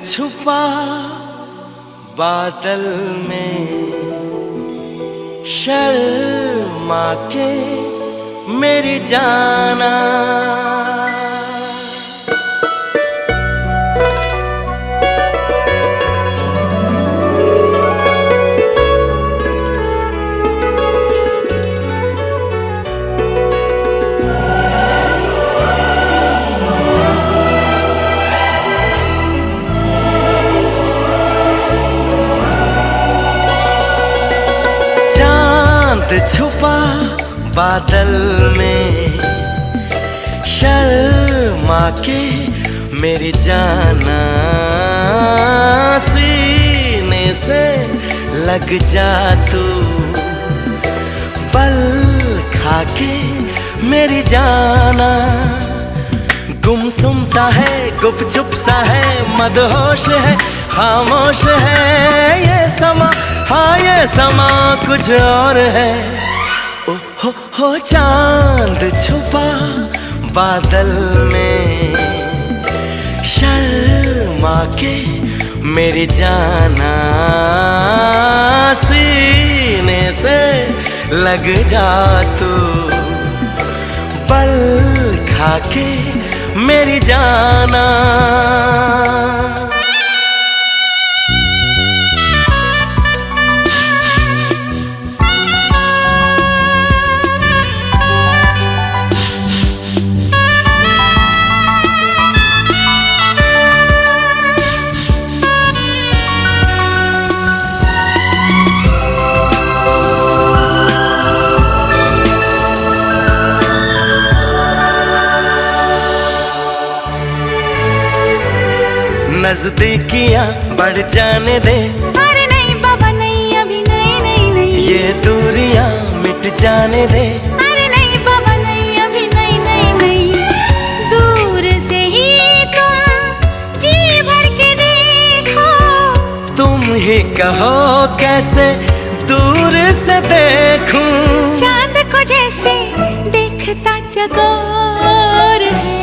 छुपा बादल में, शर्मा के मेरी जाना। छुपा बादल में, शर्मा के मेरी जाना। सीने से लग जा तू, पल खा के मेरी जाना। गुमसुम सा है, गुपचुप सा है, मदहोश है, खामोश है ये समा। हाँ ये समा कुछ और है। ओ हो चांद छुपा बादल में, शर्मा के मेरी जाना। सीने से लग जा तू, पल खा के मेरी जाना। नजदीकियां बढ़ जाने दे। अरे नहीं बाबा नहीं, अभी नहीं नहीं नहीं। ये दूरियां मिट जाने दे। अरे नहीं बाबा नहीं, अभी नहीं नहीं नहीं। दूर से ही तुम जी भर के देखो। तुम ही कहो कैसे दूर से देखूं। चांद को जैसे देखता चकोर है।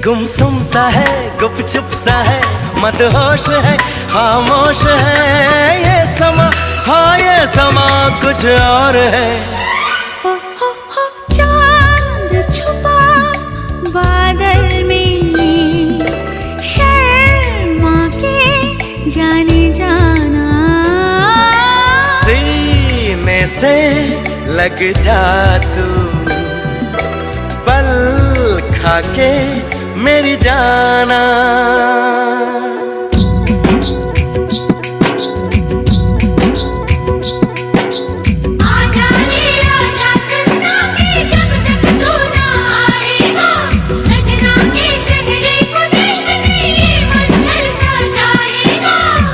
गुमसुम सा है, गुपचुप सा है, मदहोश है, खामोश है ये समा। हाँ ये समा कुछ और है। हो चांद छुपा बादल में, शर्मा के जाने जाना। सीने से लग जा तू, पल खा के मेरी जाना।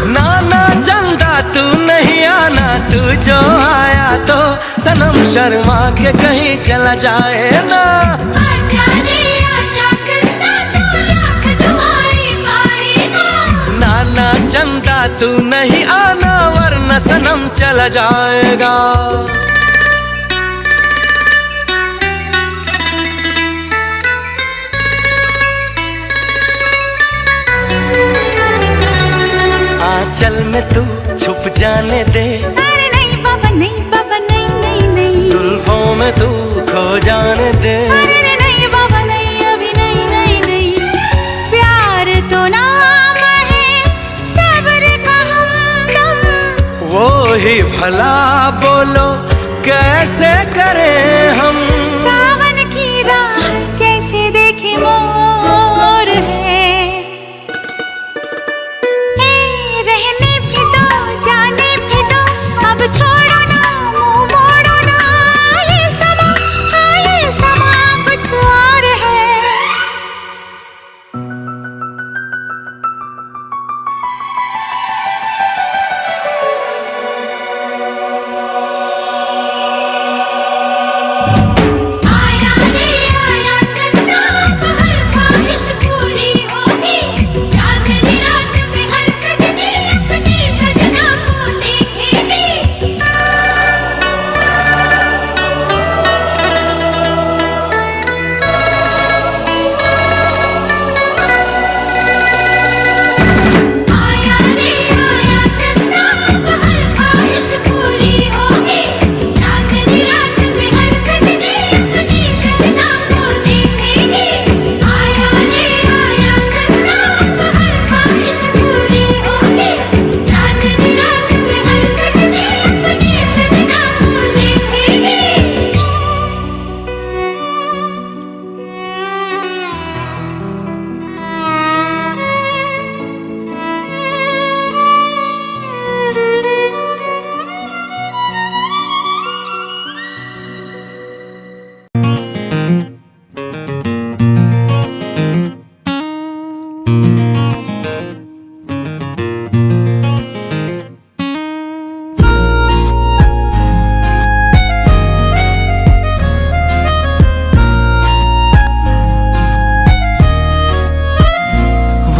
नाना चंदा तू नहीं आना, तू जो आया तो सनम शर्मा के कहीं चला जाए ना। नाना चंदा तू नहीं आना, वरना सनम चला जाएगा। आंचल में तू छुप जाने दे। अरे नहीं बाबा नहीं, बाबा नहीं नहीं नहीं। जुल्फों में तू खो जाने दे। अरे नहीं बाबा नहीं, अभी नहीं नहीं नहीं। प्यार तो नाम है सब्र का हमदम। वो ही भला बोलो कैसे करें हम। सावन की राह जैसे देखे मोर है। रहने भी दो, जाने भी दो, अब छोड़ो ना, मुंह मोड़ो ना। ये समा कुछ और है।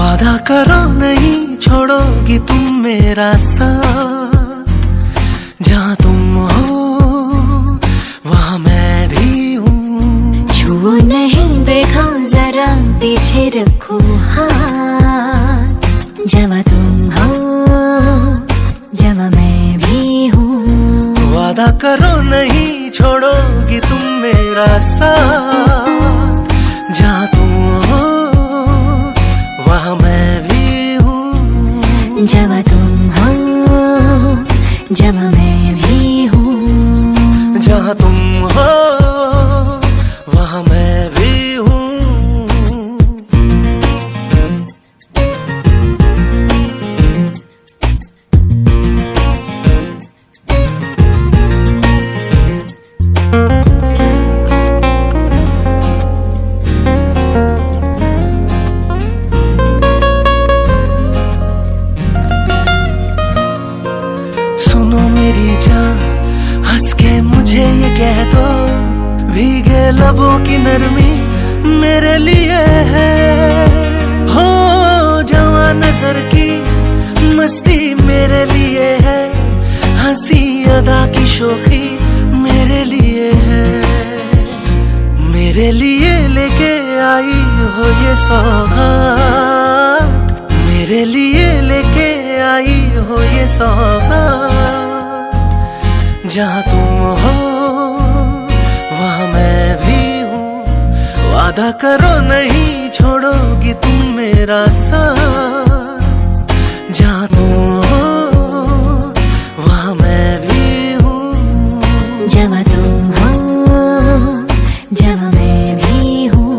वादा करो नहीं छोड़ोगी तुम मेरा साथ, जहाँ तुम हो वहाँ मैं भी हूँ। छुओ नहीं देखो जरा पीछे रखो हाथ, जहाँ तुम हो जहाँ मैं भी हूँ। वादा करो नहीं छोड़ोगी तुम मेरा साथ, जहाँ तुम हो वहाँ मैं भी हूँ। जहाँ तुम हो जहाँ मैं भी हूँ। जहाँ तुम हो वहाँ मैं भी हूँ। सुनो मेरी जान, हंस के मुझे ये कह दो, भीगे लबों की नरमी मेरे लिए है। हो जवां नजर की मस्ती मेरे लिए है, हंसी अदा की शोखी मेरे लिए है। मेरे लिए लेके आई हो ये सौगात, मेरे लिए लेके आई हो ये सौगात। जहाँ तुम हो वहाँ मैं भी हूँ। वादा करो नहीं छोड़ोगी तुम मेरा साथ, जहाँ तुम हो वहाँ मैं भी हूँ। जहाँ तुम हो जहाँ मैं भी हूँ।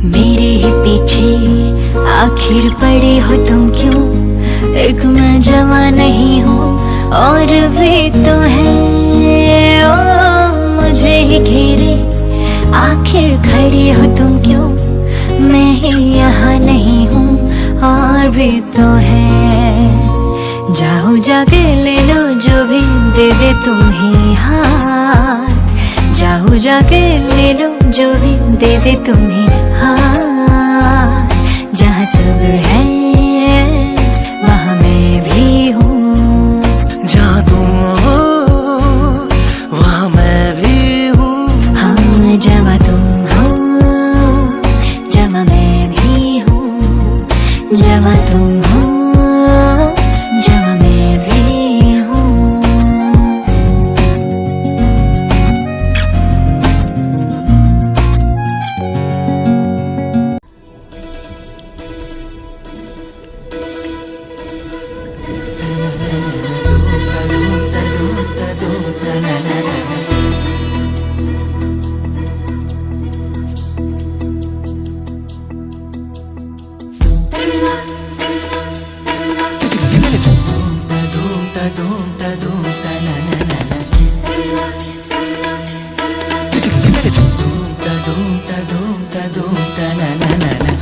मेरे ही पीछे आखिर पड़े हो तुम क्यों? एक मैं जवां नहीं हूँ और भी तो है। ओ मुझे ही घेरे आखिर खड़े हो तुम क्यों? मैं ही यहाँ नहीं हूँ और भी तो है। जाओ जाके ले लो जो भी दे दे तुम्हें हाथ, जाओ जाके ले लो जो भी दे दे तुम्हें हाथ। जहाँ सब है वहाँ मैं भी हूँ। जहाँ तुम हो वहाँ मैं भी हूँ। हाँ जहाँ तुम हो जहाँ मैं भी हूँ। जहाँ तुम हो जहाँ मैं भी हूँ।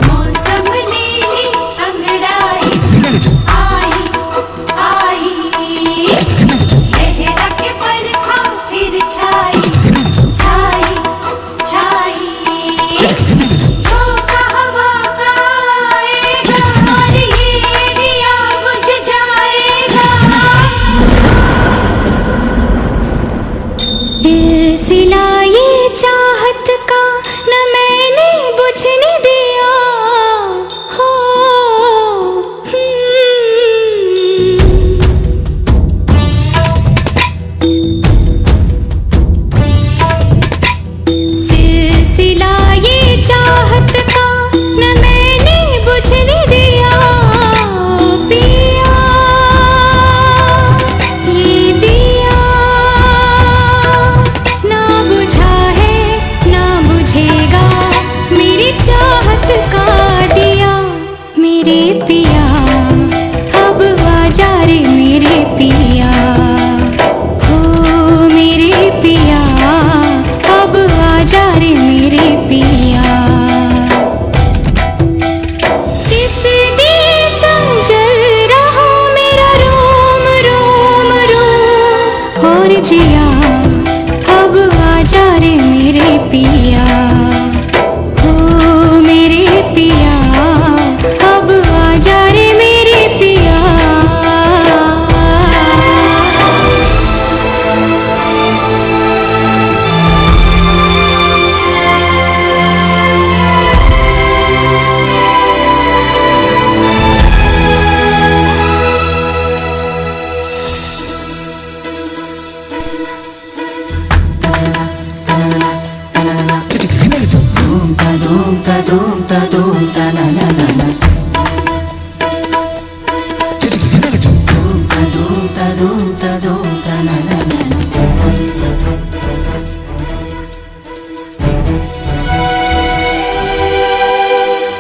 मौसम नीली अंगड़ाई आई आई, लहरा के बरखा फिर छाई छाई छाई। झोंका हवा का आएगा और ये दिया बुझ जाएगा। सिलसिला ये चाहत का न मैंने बुझने दिया हो। सिलसिला ये चाहत का न मैंने बुझने दिया पिया। ये दिया ना बुझा है ना बुझेगा, मेरी चाहत का दिया मेरे पिया। अब आजा रे मेरे पिया, हो मेरे पिया।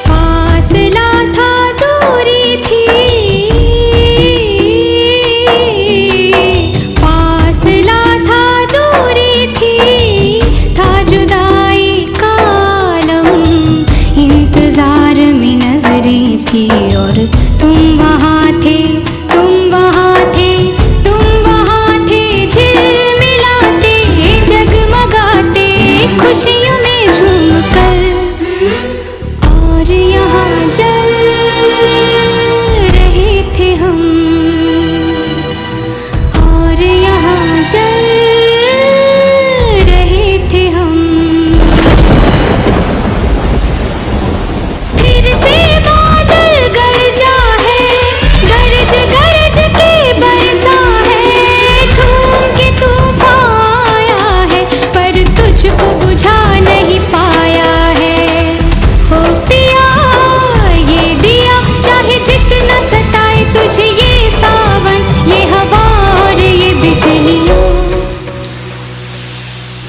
फासला था, दूरी थी, फासला था, दूरी थी, था जुदाई का आलम, इंतजार में नजरें थी और तुम वहाँ थे, तुम वहाँ थे, तुम वहाँ थे, झिलमिलाते, जगमगाते, खुशियों में झूमकर, और यहाँ जल रहे थे हम, और यहाँ जल रहे थे हम। फिर से बादल गरजा है, गरज गरज के बरसा है, झूम के तूफान आया है, पर तुझको बुझा नहीं पाया है। ओ पिया ये दिया, चाहे जितना सताए तुझे ये सावन, ये हवा और ये बिजलियाँ,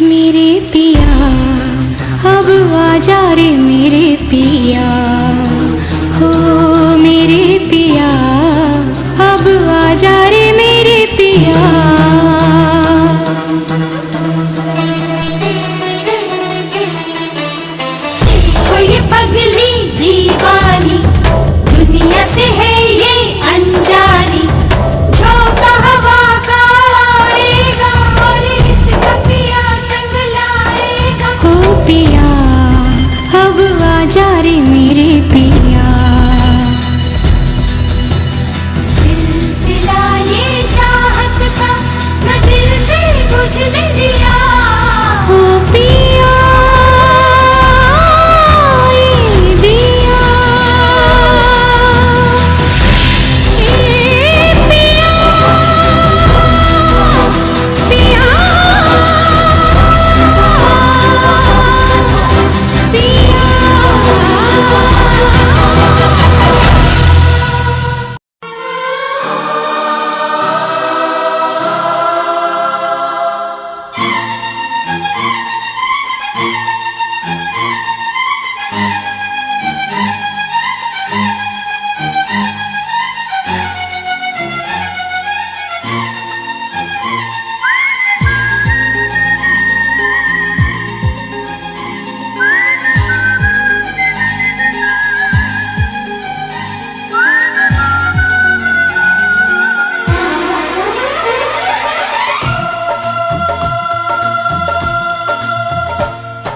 मेरे पिया अब आजा रे मेरे पिया, हो मेरे पिया अब आजा रे मेरे पिया। ओ ये पगली दीवानी, दुनिया से है ये अनजानी, झोंका हवा का आएगा और इसका पिया संग लाएगा। हो पिया अब आजा रे मेरे पिया, सिलसिला ये चाहत का न दिल से बुझने दिया। हो पिया ये दिया, ये पिया, पिया,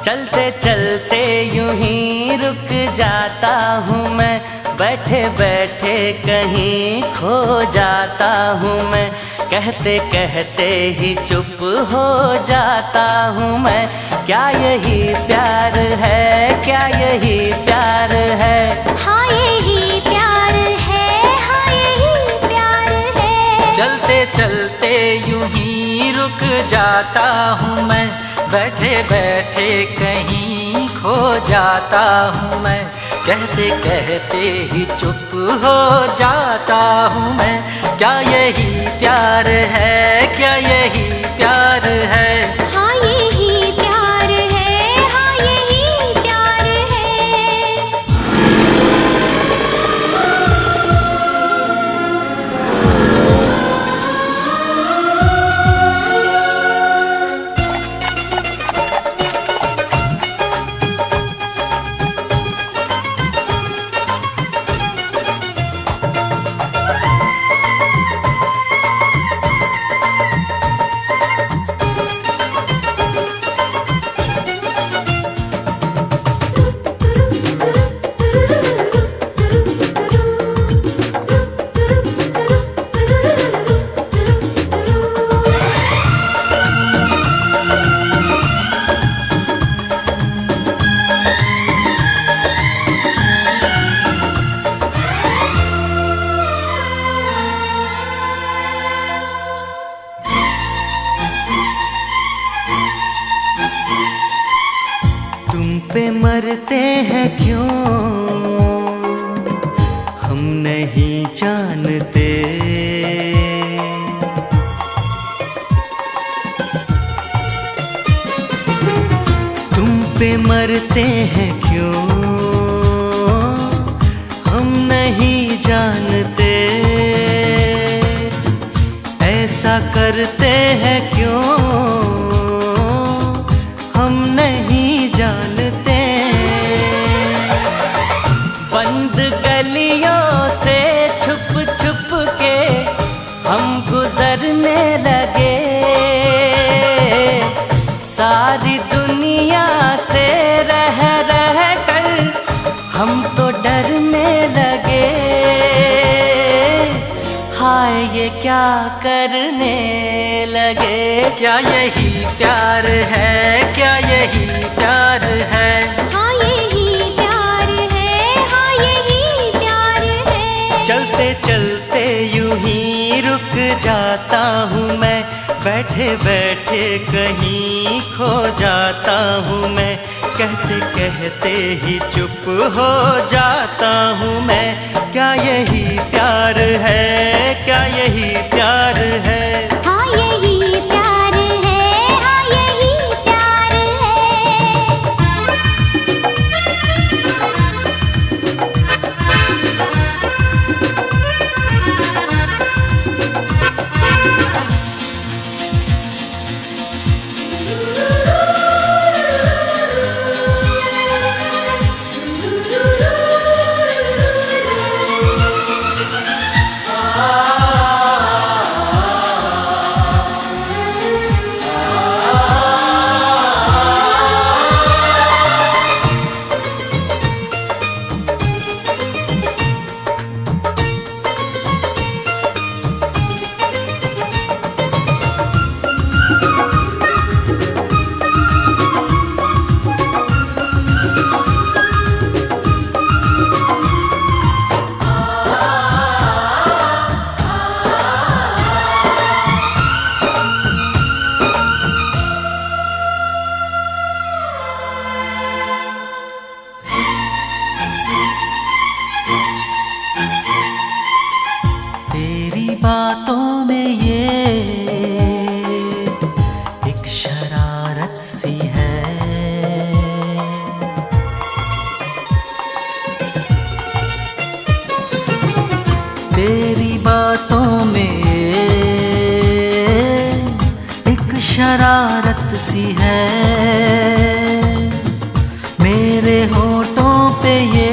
चलते चलते यूं ही रुक जाता हूँ मैं, बैठे बैठे कहीं खो जाता हूँ मैं, कहते कहते ही चुप हो जाता हूँ मैं। क्या यही प्यार है, क्या यही प्यार है? हाँ यही प्यार है, हाँ यही प्यार है। चलते चलते यूं ही रुक जाता हूँ मैं, बैठे बैठे कहीं खो जाता हूँ मैं, कहते कहते ही चुप हो जाता हूँ मैं। क्या यही प्यार है, क्या यही प्यार है? हाँ यही प्यार है, हाँ यही प्यार है। तुम पे मरते हैं क्यों हम नहीं जानते। तुम पे मरते हैं क्यों हम नहीं जानते। ऐसा करते हैं क्यों हम नहीं जानते। बंद गलियों से छुप छुप के हम गुजरने लगे। सारी दुनिया से रह रह कर हम तो डरने लगे। हाय ये क्या करने लगे। क्या यही प्यार है, क्या यही प्यार है। हाँ यही प्यार है, हाँ यही प्यार है। चलते चलते यूं ही रुक जाता हूँ मैं, बैठे बैठे कहीं खो जाता हूँ मैं। कहते कहते ही चुप हो जाता हूँ मैं। क्या यही प्यार है, क्या यही प्यार है। हाँ यही प्यार है, हाँ यही प्यार है। बातों में ये एक शरारत सी है। तेरी बातों में एक शरारत सी है। मेरे होठों पे ये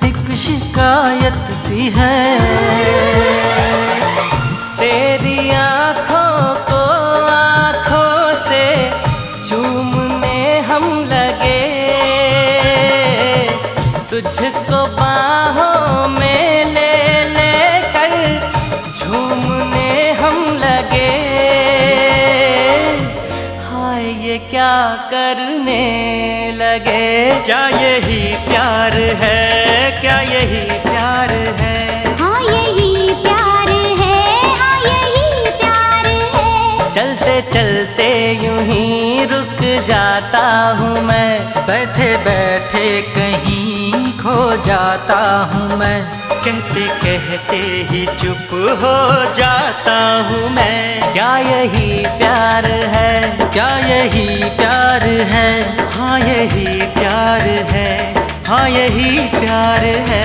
एक शिकायत सी है। तेरी आँखों को आँखों से चूमने हम लगे। तुझको बाहों में ले लेकर झूमने हम लगे। हाय ये क्या करने लगे। क्या यही प्यार है, क्या यही प्यार है। हाँ यही प्यार है, हाँ यही प्यार है। चलते चलते यूं ही रुक जाता हूँ मैं, बैठे बैठे कहीं खो जाता हूँ मैं। कहते कहते ही चुप हो जाता हूँ मैं। क्या यही प्यार है, क्या यही प्यार है। हाँ यही प्यार है, हाँ यही प्यार है।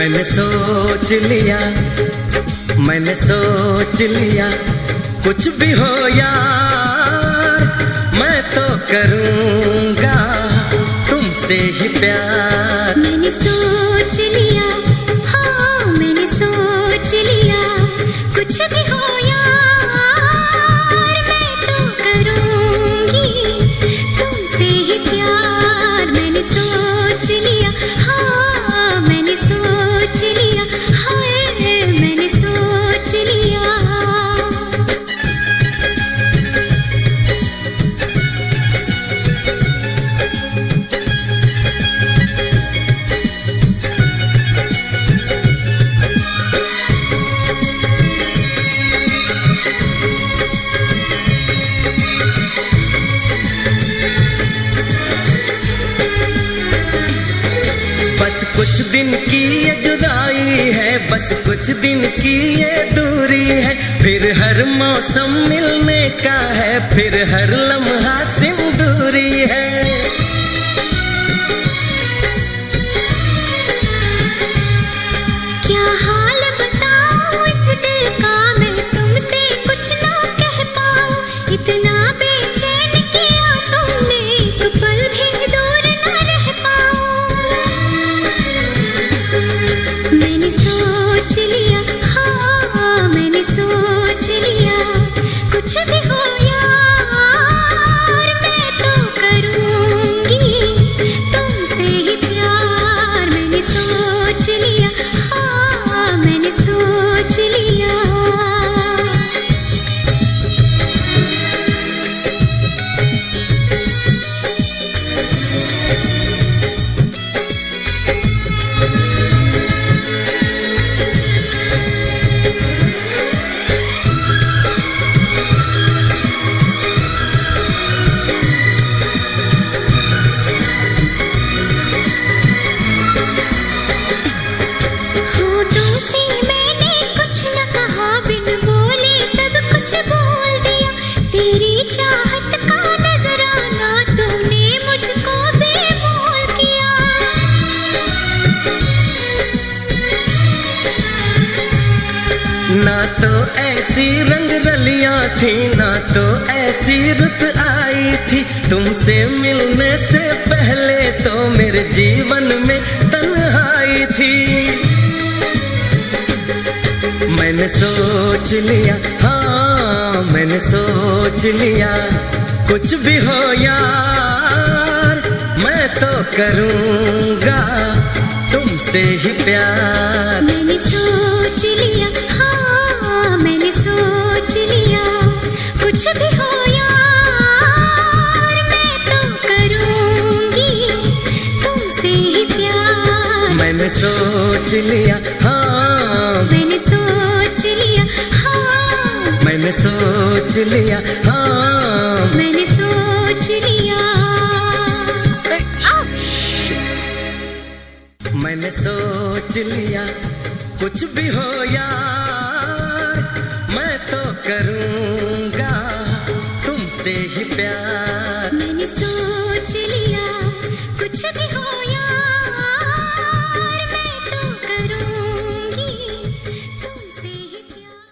मैंने सोच लिया, मैंने सोच लिया, कुछ भी हो यार मैं तो करूँगा तुमसे ही प्यार। मैंने सोच लिया, हाँ मैंने सोच लिया, कुछ भी हो यार मैं तो करूँगी तुमसे ही प्यार। मैंने सोच लिया, हाँ मैंने सोच लिया, हाय मैंने सोच लिया। बस कुछ दिन की ये जुदाई है, बस कुछ दिन की ये दूरी है, फिर हर मौसम मिलने का है, फिर हर लम्हा सिंदूरी है। क्या हाल बताऊं इस दिल का, मैं तुमसे कुछ ना कह पाऊं, इतना बेचैन किया तुमने, एक पल भी दूर ना रह पाऊं। मैंने सोच लिया, हाँ मैंने सोच लिया, कुछ भी हो यार मैं तो करूँगी तुमसे ही प्यार। मैंने सोच लिया, हाँ मैंने सोच लिया। हो तुमसे मैंने कुछ न कहा, बिन बोले सब कुछ बोल दिया, तेरी चाहत का नजराना तूने मुझको बेमोल किया। ना तो ऐसी रंग रलियां थी, ना तो ऐसी रुत आई थी, तुमसे मिलने से पहले तो मेरे जीवन में तन्हाई थी। मैंने सोच लिया, हाँ मैंने सोच लिया, कुछ भी हो यार मैं तो करूँगा तुमसे ही प्यार। मैंने सोच लिया, हाँ मैंने सोच लिया, कुछ भी हो यार मैं तो करूँगी तुमसे ही प्यार। मैंने सोच लिया, हाँ मैंने सोच लिया, हाँ मैंने सोच लिया, हाँ मैंने सोच लिया। मैंने सोच लिया, कुछ भी हो यार मैं तो करूँगा तुमसे ही प्यार। मैंने सोच लिया, कुछ भी हो यार मैं तो करूँगी तुमसे ही प्यार।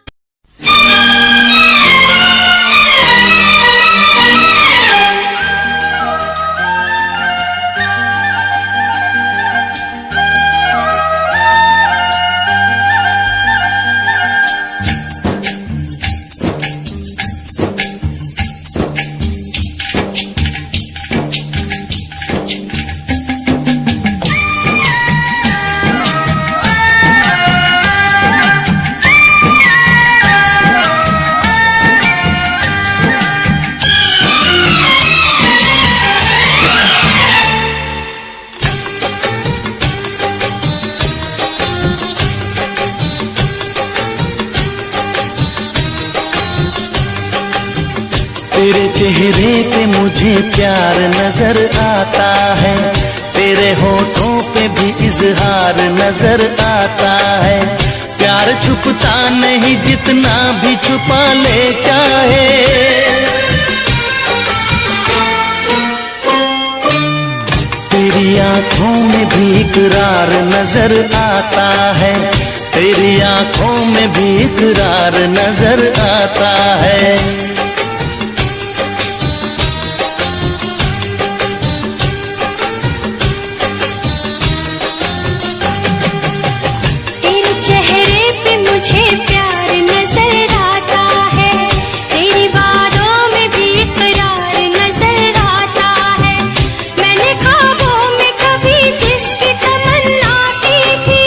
तेरे चेहरे पे मुझे प्यार नजर आता है, तेरे होठों पे भी इजहार नजर आता है। प्यार छुपता नहीं जितना भी छुपा ले चाहे, तेरी आंखों में भी इकरार नजर आता है, तेरी आंखों में भी इकरार नजर आता है। तेरे चेहरे पे मुझे प्यार नजर आता है, तेरी बातों में भी इकरार नजर आता है। मैंने ख्वाबों में कभी जिसकी तमन्ना की थी,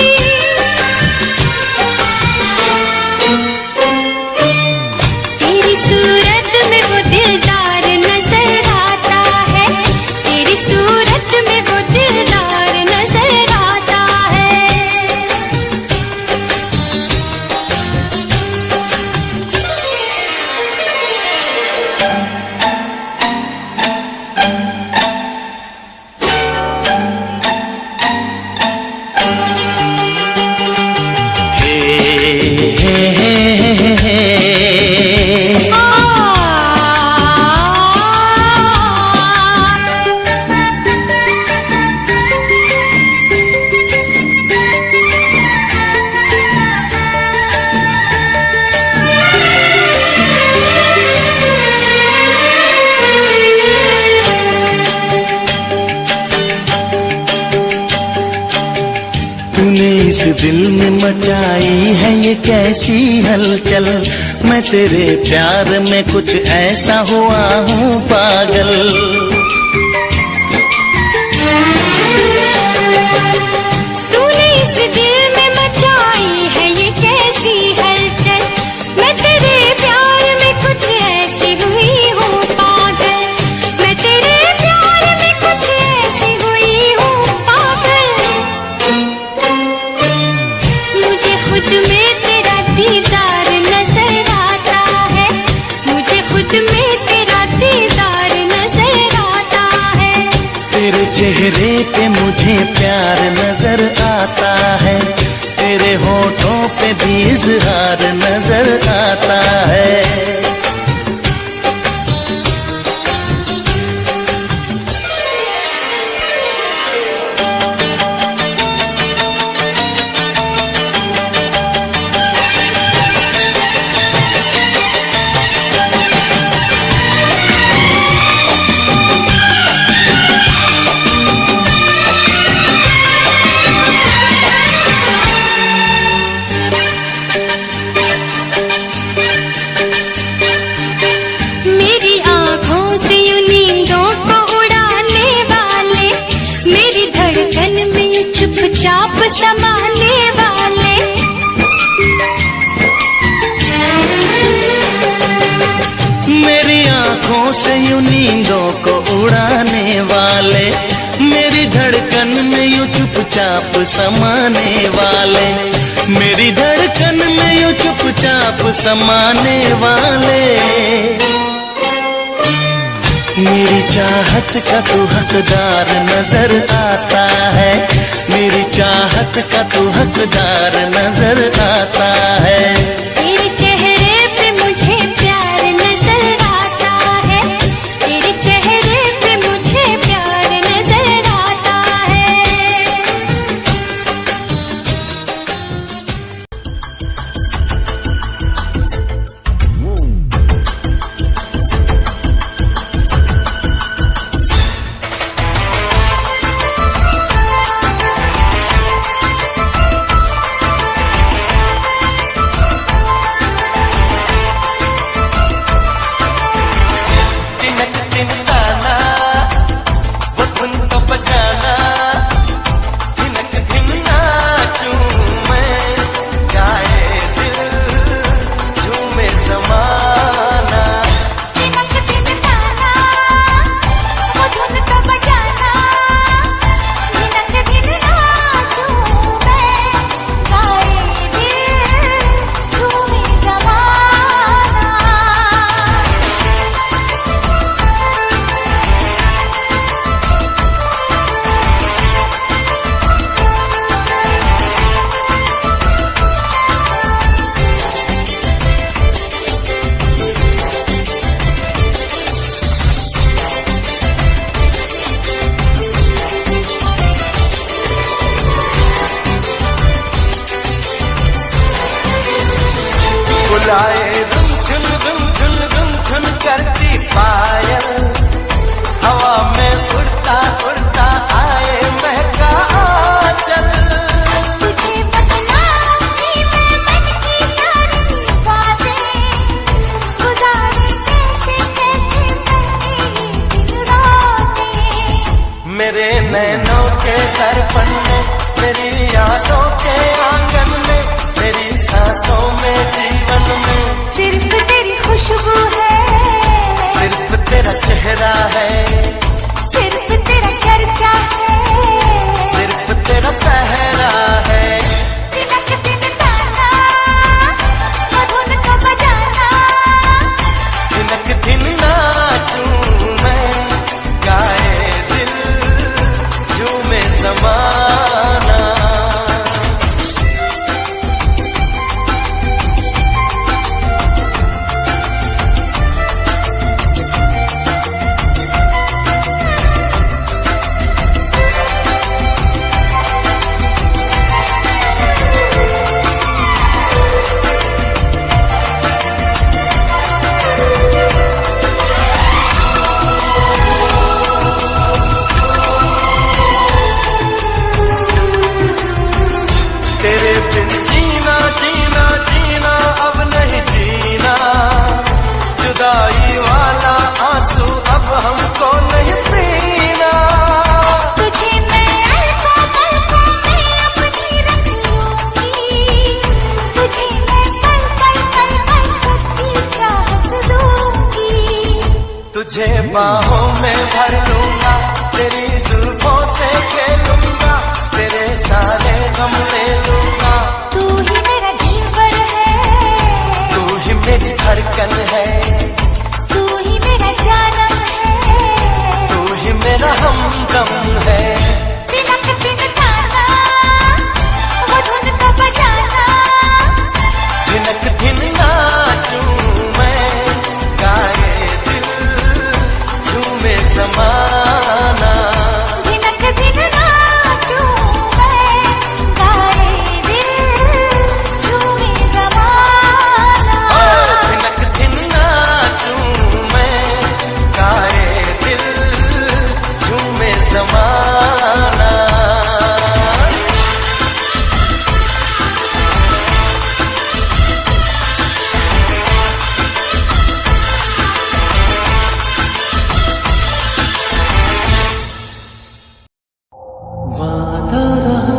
तेरी सूरत में वो दिलदार नजर आता है, तेरी सूरत में वो दिलदार नजर आता है। तूने इस दिल में मचाई है ये कैसी हलचल, मैं तेरे प्यार में कुछ ऐसा हुआ हूँ पागल। तूने इस दिल में मचाई है ये कैसी हलचल, मैं तेरे प्यार में कुछ ऐसी हुई हूँ पागल, मैं तेरे प्यार में कुछ ऐसी हुई हूँ पागल। मुझे खुद में तेरा दीदार नजर आता है, मुझे खुद में तेरा दीदार नजर आता है। तेरे चेहरे पे मुझे प्यार नजर आता है, तेरे होठों पे भी इजहार नजर आता है। मेरी आँखों से यूं नींदों को उड़ाने वाले, मेरी धड़कन में यूं चुपचाप समाने वाले, मेरी आंखों से यूं नींदों को उड़ाने वाले, मेरी धड़कन में यूं चुपचाप समाने वाले, मेरी धड़कन में यूं चुपचाप समाने वाले। मेरी चाहत का तू हकदार नजर आता है, मेरी चाहत का तू हकदार नजर आता है। तेरे चेहरे पे मुझे प्यार नजर आता है, तेरे चेहरे पे मुझे प्यार नजर आता है। बुलाए धुन झुन करती पायल, हवा में उड़ता उड़ता आए महका आंचल। तुझे बतलाऊंगी मैं मन की सारी बातें, गुजारे कैसे कैसे मैंने दिन रातें। मेरे नैनों के दर्पण में, मेरी यादों के आंगन में, मेरी सांसों में, जीवन में सिर्फ तेरी खुशबू है, सिर्फ तेरा चेहरा है, सिर्फ तेरा चर्चा है, सिर्फ तेरा पहरा है। दिनक दिन ताना मधुन का बजाना, दिनक दिन नाचूं मैं, गाए दिल झूमे ज़माना। तेरे बिन जीना जीना जीना अब नहीं जीना, जुदाई वाला आंसू अब हमको नहीं पीना। तुझे मैं पलकों में अपनी रख लूंगी, तुझे मैं पल पल पल पल सच्ची चाहत दूंगी। तुझे बाहों में भर लूंगा, तेरी जुल्फों से खेलूंगा, तेरे सारे गम ले लूंगा। तू ही मेरा दिलबर है, तू ही मेरी धड़कन है, तू ही मेरा जानम है, तू ही मेरा हमदम है। दिनक दिन ताना वो धुन का बजाना, दिनक दिन नाचूं मैं, गाए दिल झूमे ज़माना। दिनक दिन नाचूं मैं, गाए दिल झूमे ज़माना। दिनक दिन नाचूं मैं, गाए दिल झूमे ज़माना। वादा रहा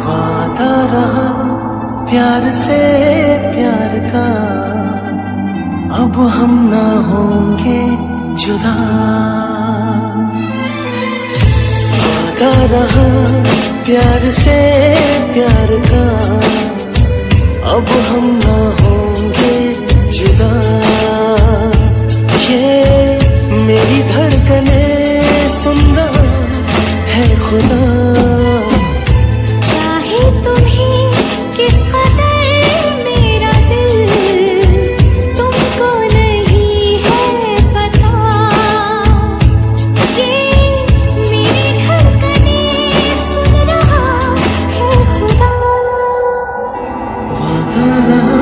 वादा रहा प्यार से प्यार का, अब हम ना होंगे जुदा। वादा रहा प्यार से प्यार का, अब हम ना होंगे जुदा। ये मेरी धड़कने सुन रहा है खुदा। चाहे तुम्हें किस कदर मेरा दिल, तुमको नहीं है पता। ये मेरी धड़कने सुन रहा है खुदा। वादा रहा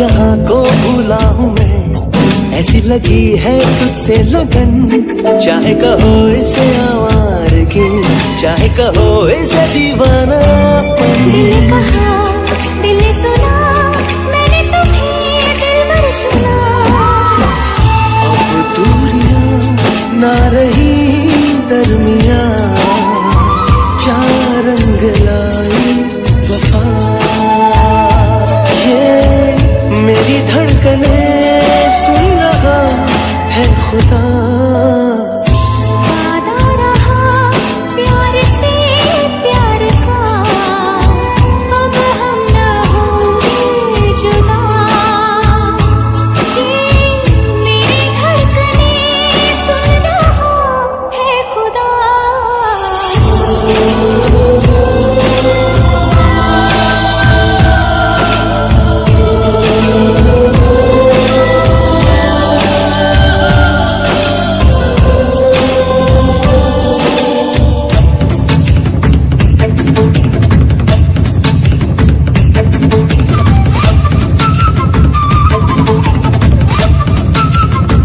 जहाँ को भूला हूँ मैं, ऐसी लगी है तुझसे लगन। चाहे कहो इसे आवारगी, चाहे कहो इसे दीवाना। दिल कहा दिल सुना, मैंने तुम्हें दिल भर चुना। अब दूरियां ना रही दरमियां,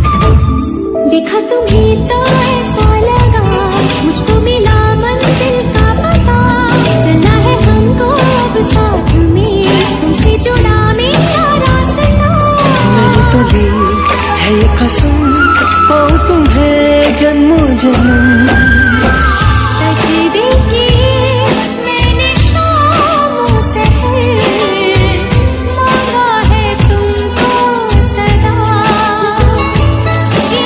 देखा तुम्हें तो ऐसा लगा मुझको मिला मंजिल का पता चला है हमको अब साथ में तुमसे जुड़ा मेरा रास्ता मैंने तो ली है ये कसम पाऊं तुम्हें जन्मों जन्म सजदे किए मैंने शामों सहर मांगा है तुमको सदा ये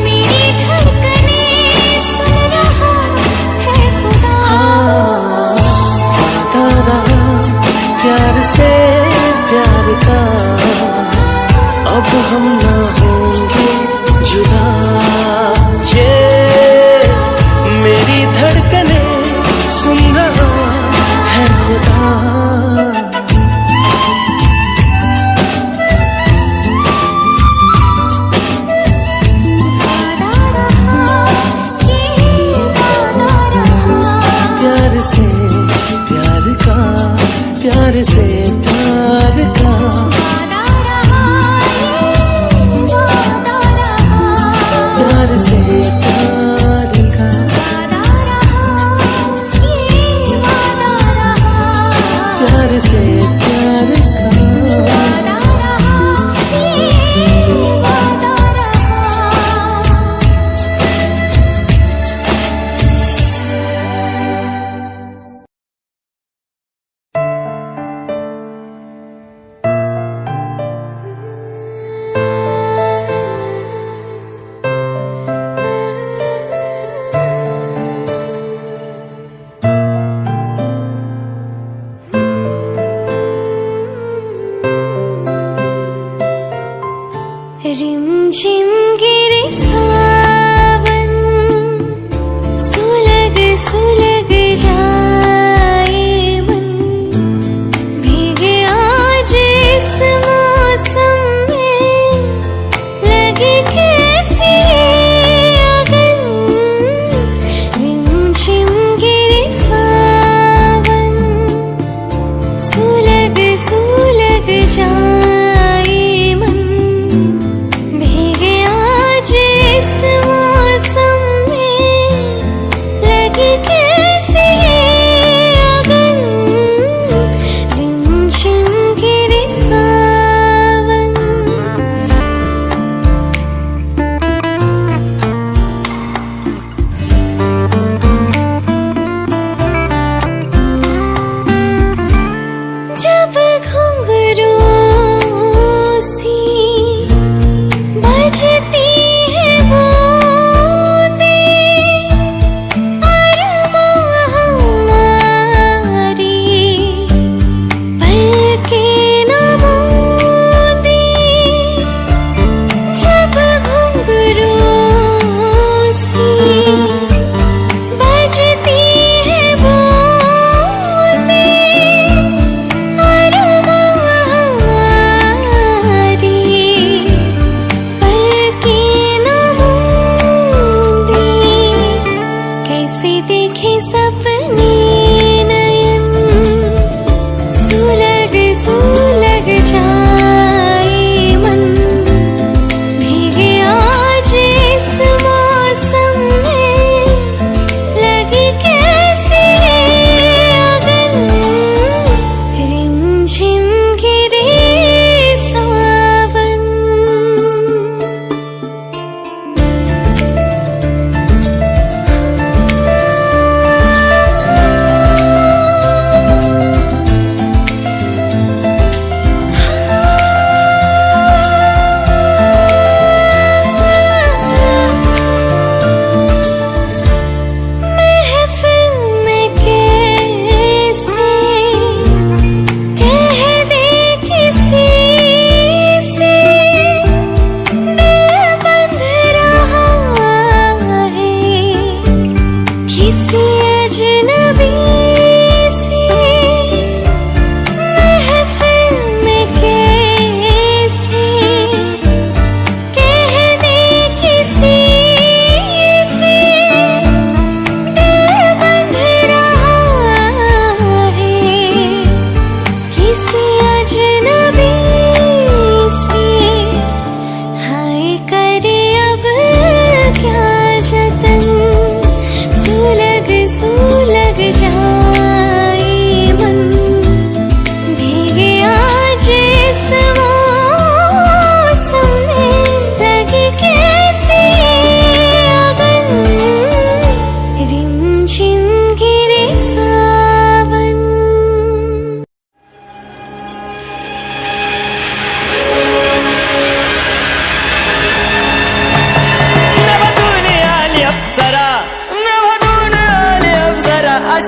मेरी धड़कनें सुन रहा है खुदा आता रहा प्यार से प्यार का अब हम ना होंगे जुदा ये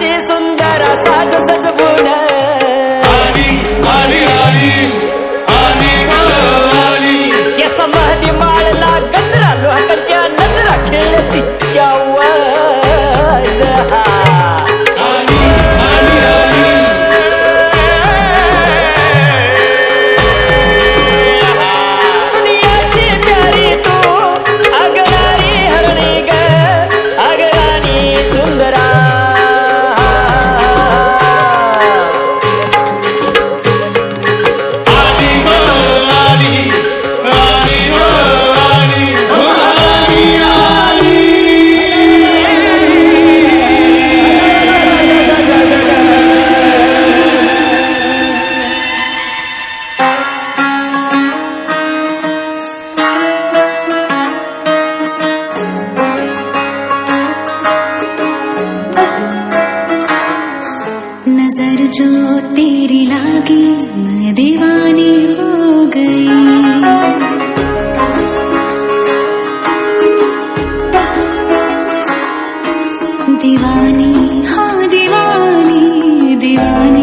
फुलाची सुंदर साज सजवून केस महदी माळला गजरा लोकांच्या नजरा खेळ तिच्यावर दुनियाची प्यारी तू अगरारी हरणी ग अगराणी सुंदरा नजर जो तेरी लागी मैं दीवानी हो गई दीवानी हाँ दीवानी दीवानी